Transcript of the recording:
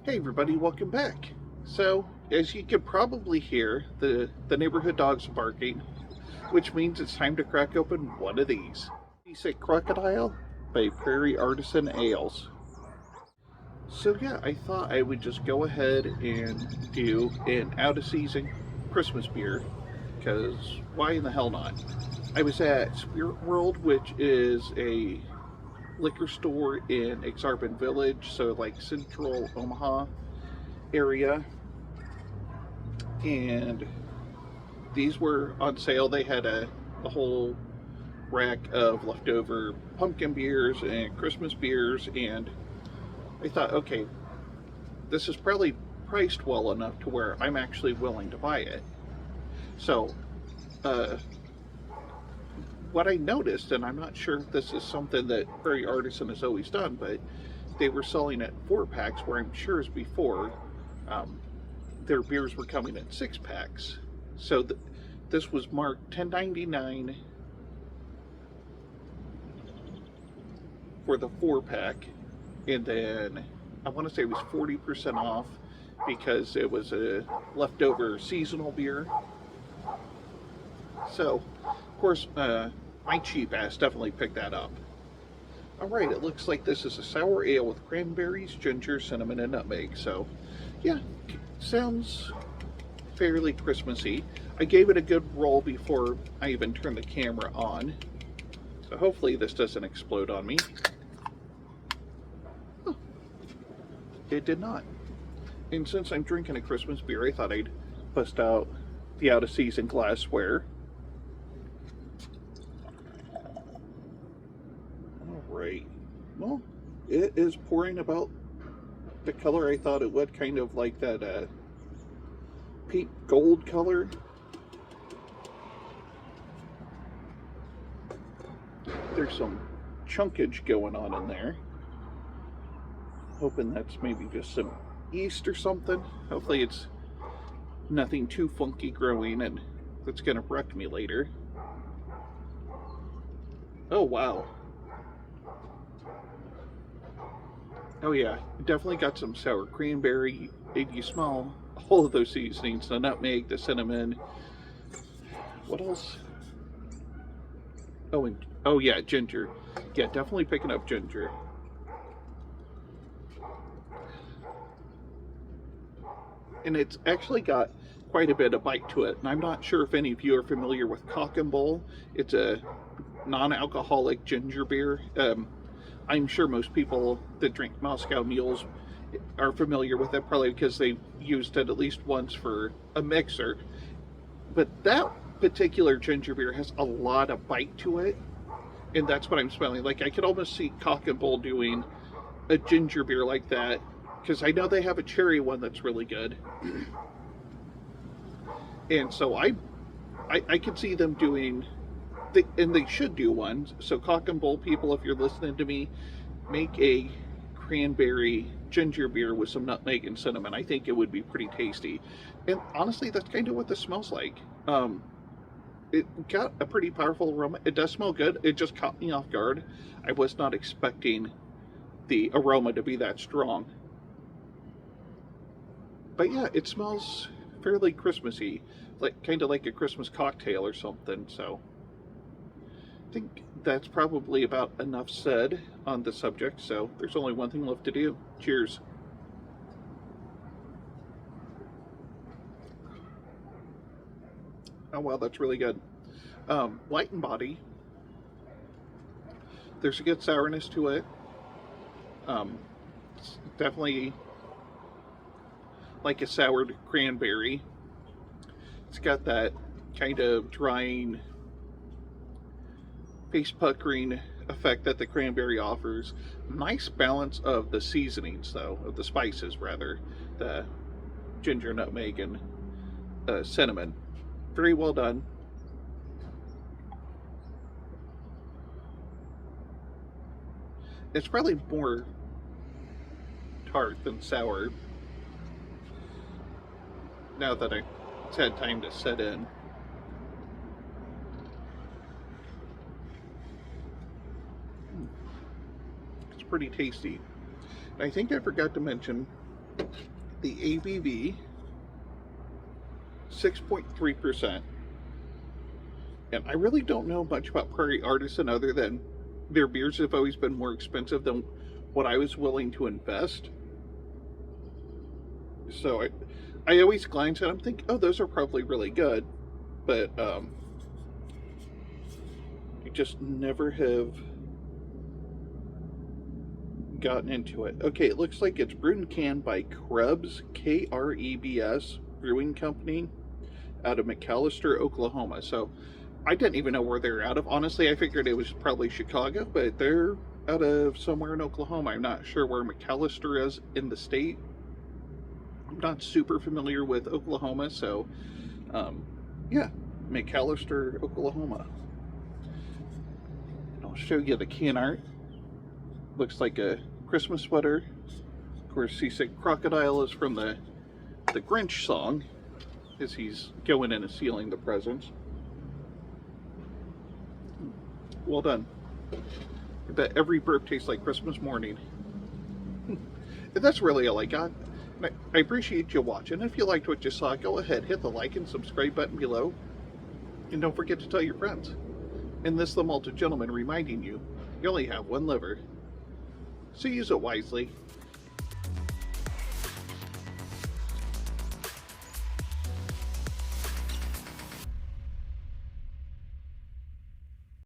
Hey everybody, welcome back. So, as you can probably hear, the neighborhood dogs are barking, which means it's time to crack open one of these. Seasick Crocodile by Prarie Artisan Ales. So yeah, I thought I would just go ahead and do an out-of-season Christmas beer, because why in the hell not? I was at Spirit World, which is a liquor store in Exarban Village, so like central Omaha area, and these were on sale. They had a whole rack of leftover pumpkin beers and Christmas beers, and I thought, okay, this is probably priced well enough to where I'm actually willing to buy it. So, uh, what I noticed, and I'm not sure if this is something that Prarie Artisan has always done, but they were selling at 4 packs, where I'm sure as before, um, their beers were coming in 6 packs. So this was marked $10.99 for the 4 pack, and then I want to say it was 40% off because it was a leftover seasonal beer. So, of course, my cheap ass definitely picked that up. Alright, it looks like this is a sour ale with cranberries, ginger, cinnamon, and nutmeg. So, yeah, sounds fairly Christmassy. I gave it a good roll before I even turned the camera on. So hopefully this doesn't explode on me. Oh, it did not. And since I'm drinking a Christmas beer, I thought I'd bust out the out-of-season glassware. Alright. Well, it is pouring about the color I thought it would, kind of like that pink gold color. There's some chunkage going on in there. Hoping that's maybe just some yeast or something. Hopefully it's nothing too funky growing and that's gonna wreck me later. Oh wow. Oh yeah, definitely got some sour cranberry. You smell all of those seasonings, the nutmeg, the cinnamon. What else? Oh, and oh yeah, ginger. Yeah, definitely picking up ginger. And it's actually got quite a bit of bite to it. And I'm not sure if any of you are familiar with Cock and Bull. It's a non-alcoholic ginger beer. I'm sure most people that drink Moscow Mules are familiar with it, probably because they've used it at least once for a mixer. But that particular ginger beer has a lot of bite to it, and that's what I'm smelling. Like, I could almost see Cock and Bull doing a ginger beer like that, because I know they have a cherry one that's really good. And so I could see them doing, and they should do one. So Cock and Bull people, if you're listening to me, make a cranberry ginger beer with some nutmeg and cinnamon. I think it would be pretty tasty. And honestly, that's kind of what this smells like. It got a pretty powerful aroma. It does smell good. It just caught me off guard. I was not expecting the aroma to be that strong. But yeah, it smells fairly Christmassy, like kind of like a Christmas cocktail or something. So I think that's probably about enough said on the subject. So there's only one thing left to do. Cheers. Oh wow, that's really good. Light in body. There's a good sourness to it. It's definitely like a soured cranberry. It's got that kind of drying, face puckering effect that the cranberry offers. Nice balance of the seasonings, though, of the spices rather, the ginger, nutmeg, and cinnamon. Very well done. It's probably more tart than sour now that it's had time to set in. It's pretty tasty. And I think I forgot to mention, The ABV, 6.3%. And I really don't know much about Prarie Artisan other than their beers have always been more expensive than what I was willing to invest. So I always glance at them and think, oh, those are probably really good. But I just never have gotten into it. Okay, it looks like it's brewed and canned by Krebs, Krebs Brewing Company out of McAlester, Oklahoma. So I didn't even know where they're out of. Honestly, I figured it was probably Chicago, but they're out of somewhere in Oklahoma. I'm not sure where McAlester is in the state. I'm not super familiar with Oklahoma, so yeah, McAlester, Oklahoma. I'll show you the can art. Looks like a Christmas sweater. Of course, Seasick Crocodile is from the Grinch song, as he's going in and sealing the presents. Well done. I bet every burp tastes like Christmas morning. And that's really all I got. I appreciate you watching. If you liked what you saw, go ahead, hit the like and subscribe button below. And don't forget to tell your friends. And this the Malted gentleman reminding you, you only have one liver. So use it wisely.